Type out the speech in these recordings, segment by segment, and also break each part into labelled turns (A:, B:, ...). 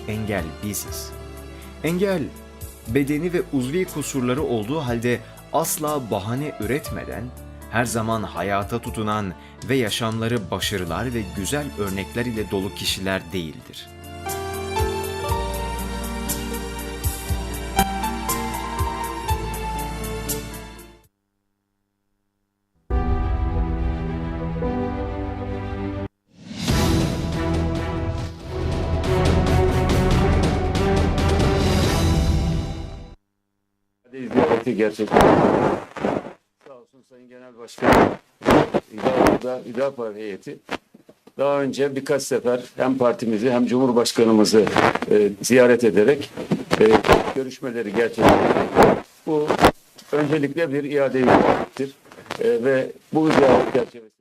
A: engel biziz. Engel, bedeni ve uzvi kusurları olduğu halde asla bahane üretmeden, her zaman hayata tutunan ve yaşamları başarılar ve güzel örnekler ile dolu kişiler değildir.
B: Ziyareti gerçekleştirdik. Sağ olsun Sayın Genel Başkan, Hüdapar heyeti daha önce birkaç sefer hem partimizi hem Cumhurbaşkanımızı ziyaret ederek görüşmeleri gerçekleştirdik. Bu öncelikle bir iade-i ziyarettir. Ve bu ziyaret çerçevesinde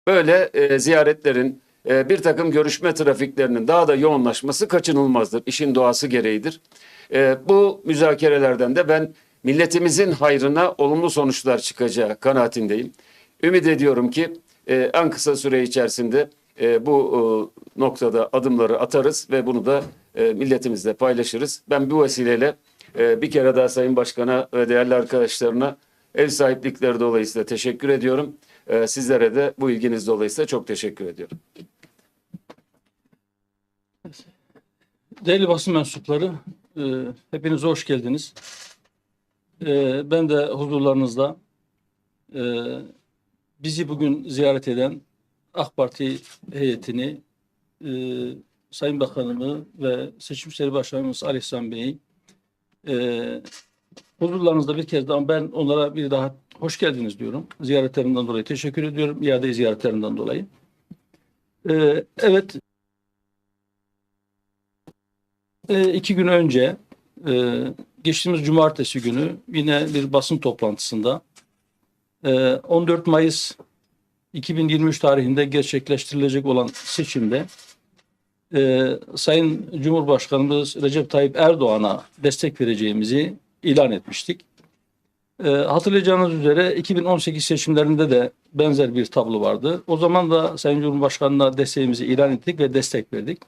B: Böyle ziyaretlerin, bir takım görüşme trafiklerinin daha da yoğunlaşması kaçınılmazdır. İşin doğası gereğidir. Bu müzakerelerden de ben milletimizin hayrına olumlu sonuçlar çıkacağı kanaatindeyim. Ümit ediyorum ki en kısa süre içerisinde bu noktada adımları atarız ve bunu da milletimizle paylaşırız. Ben bu vesileyle bir kere daha Sayın Başkan'a ve değerli arkadaşlarına ev sahiplikleri dolayısıyla teşekkür ediyorum. Sizlere de bu ilginiz dolayısıyla çok teşekkür ediyorum.
C: Değerli basın mensupları, hepiniz hoş geldiniz. Ben de huzurlarınızda bizi bugün ziyaret eden AK Parti heyetini, Sayın Bakanımı ve Seçim İşleri Başkanımız Ali İhsan Bey'i huzurlarınızda bir kez daha ben onlara bir daha hoş geldiniz diyorum. Ziyaretlerinden dolayı teşekkür ediyorum. İade ziyaretlerinden dolayı. Evet. 2 gün önce geçtiğimiz cumartesi günü yine bir basın toplantısında 14 Mayıs 2023 tarihinde gerçekleştirilecek olan seçimde Sayın Cumhurbaşkanımız Recep Tayyip Erdoğan'a destek vereceğimizi ilan etmiştik. Hatırlayacağınız üzere 2018 seçimlerinde de benzer bir tablo vardı. O zaman da Sayın Cumhurbaşkanı'na desteğimizi ilan ettik ve destek verdik.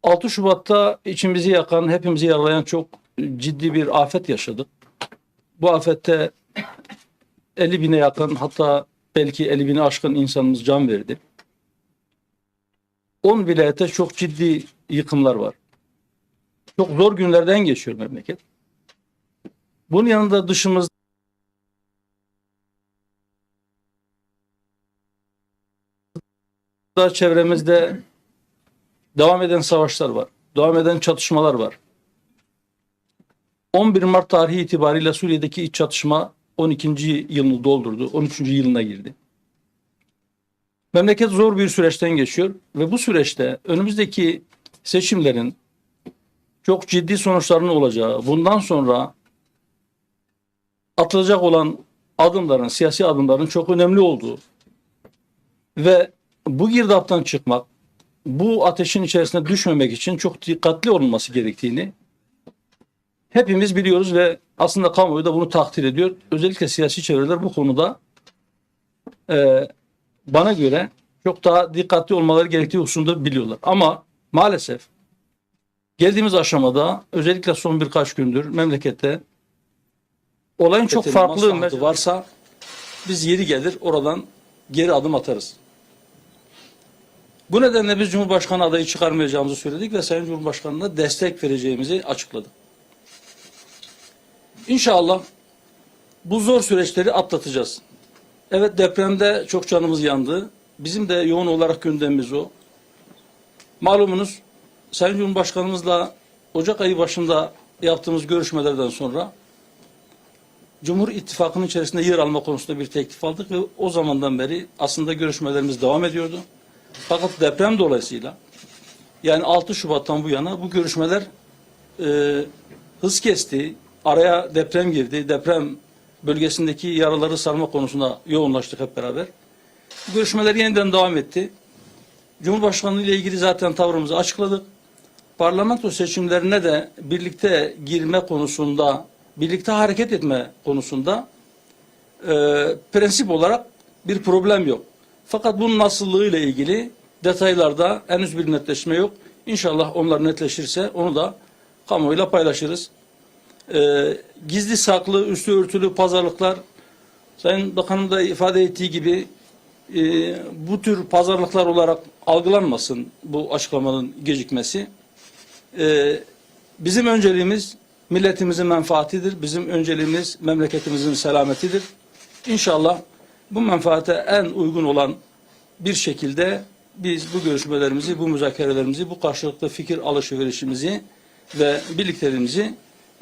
C: 6 Şubat'ta içimizi yakan, hepimizi yaralayan çok ciddi bir afet yaşadık. Bu afette 50 bine yakın, hatta belki 50 bini aşkın insanımız can verdi. 10 vilayette çok ciddi yıkımlar var. Çok zor günlerden geçiyor memleket. Bunun yanında dışımızda çevremizde devam eden savaşlar var. Devam eden çatışmalar var. 11 Mart tarihi itibariyle Suriye'deki iç çatışma 12. yılını doldurdu. 13. yılına girdi. Memleket zor bir süreçten geçiyor ve bu süreçte önümüzdeki seçimlerin çok ciddi sonuçlarının olacağı, bundan sonra atılacak olan adımların, siyasi adımların çok önemli olduğu ve bu girdaptan çıkmak, bu ateşin içerisine düşmemek için çok dikkatli olunması gerektiğini hepimiz biliyoruz ve aslında kamuoyu da bunu takdir ediyor. Özellikle siyasi çevreler bu konuda bana göre çok daha dikkatli olmaları gerektiği hususunda biliyorlar. Ama maalesef geldiğimiz aşamada özellikle son birkaç gündür memlekette olayın çok farklı varsa biz yeri gelir oradan geri adım atarız. Bu nedenle biz Cumhurbaşkanı adayı çıkarmayacağımızı söyledik ve Sayın Cumhurbaşkanı'na destek vereceğimizi açıkladık. İnşallah bu zor süreçleri atlatacağız. Evet, depremde çok canımız yandı. Bizim de yoğun olarak gündemimiz o. Malumunuz Sayın Cumhurbaşkanımızla Ocak ayı başında yaptığımız görüşmelerden sonra Cumhur İttifakı'nın içerisinde yer alma konusunda bir teklif aldık ve o zamandan beri aslında görüşmelerimiz devam ediyordu. Fakat deprem dolayısıyla yani 6 Şubat'tan bu yana bu görüşmeler hız kesti. Araya deprem girdi. Deprem bölgesindeki yaraları sarma konusunda yoğunlaştık hep beraber. Bu görüşmeler yeniden devam etti. Cumhurbaşkanlığı ile ilgili zaten tavrımızı açıkladık. Parlamento seçimlerine de birlikte girme konusunda, birlikte hareket etme konusunda prensip olarak bir problem yok. Fakat bunun nasıllığı ile ilgili detaylarda henüz bir netleşme yok. İnşallah onlar netleşirse onu da kamuoyuyla paylaşırız. Gizli saklı, üstü örtülü pazarlıklar, Sayın Bakanım da ifade ettiği gibi bu tür pazarlıklar olarak algılanmasın bu açıklamanın gecikmesi. Bizim önceliğimiz milletimizin menfaatidir. Bizim önceliğimiz memleketimizin selametidir. İnşallah bu menfaate en uygun olan bir şekilde biz bu görüşmelerimizi, bu müzakerelerimizi, bu karşılıklı fikir alışverişimizi ve birlikteliğimizi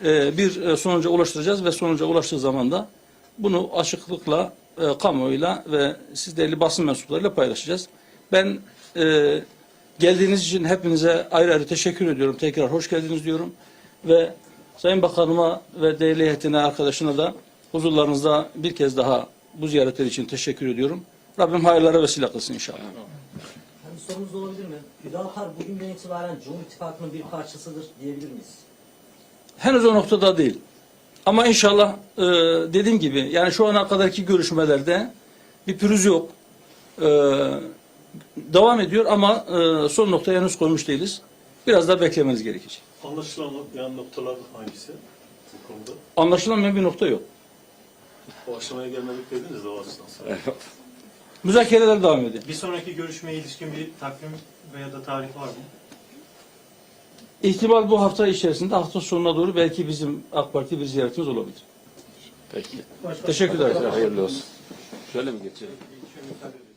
C: bir sonuca ulaştıracağız ve sonuca ulaştığı zaman da bunu açıklıkla kamuoyuyla ve siz değerli basın mensuplarıyla paylaşacağız. Ben geldiğiniz için hepinize ayrı ayrı teşekkür ediyorum. Tekrar hoş geldiniz diyorum ve Sayın Bakanıma ve değerli heyetine, arkadaşına da huzurlarınızda bir kez daha bu ziyaretler için teşekkür ediyorum. Rabbim hayırlara vesile kılsın inşallah.
D: Bir sorumuz da olabilir mi? Hüdapar bugünden itibaren Cumhur İttifakı'nın bir parçasıdır diyebilir miyiz?
C: Henüz o noktada değil. Ama inşallah dediğim gibi yani şu ana kadarki görüşmelerde bir pürüz yok. Devam ediyor ama son noktaya henüz koymuş değiliz. Biraz daha beklemeniz gerekecek.
E: Anlaşılamayan noktalar hangisi bu konuda?
C: Anlaşılamayan bir nokta yok.
E: O aşamaya gelmedik dediniz de o açıdan sonra.
C: Müzakereler devam ediyor.
F: Bir sonraki görüşmeye ilişkin bir takvim veya da tarih var mı?
C: İhtimal bu hafta içerisinde hafta sonuna doğru belki bizim AK Parti bir ziyaretimiz olabilir.
B: Peki.
C: Teşekkür ederim.
B: Hayırlı olsun. Şöyle mi geçelim?
F: Şöyle müsaade edin.